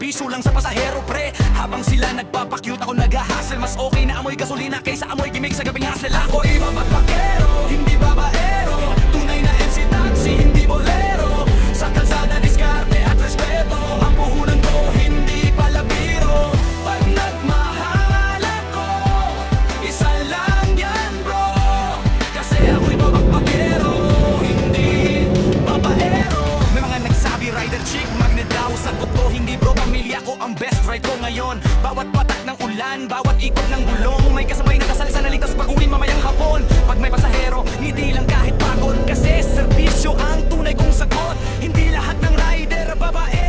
serbisyo lang sa pasahero pre. Habang sila nagpapakyut ako nag-hustle. Mas okay na amoy gasolina kaysa amoy gimmick sa gabing hustle. Ako iba magpakero, hindi babaero. Tunay na MC taxi, hindi bolero. Sa kalsada diskarte at respeto. Ang puhunan ko hindi palabiro. Pag nagmahal ako, isa lang yan bro. Kasi ako'y babakbakero, hindi babaero. May mga nagsabi rider chick, magnet daw. Sagot ko hindi bro, pamilya ko ang best ride ko ngayon. Bawat patak ng ulan, bawat ikot ng gulong. May kasabay na kasalsa na ligtas pag-uwi mamayang hapon. Pag may pasahero, ngiti lang kahit pagod. Kasi serbisyo ang tunay kong sagot. Hindi lahat ng rider babae.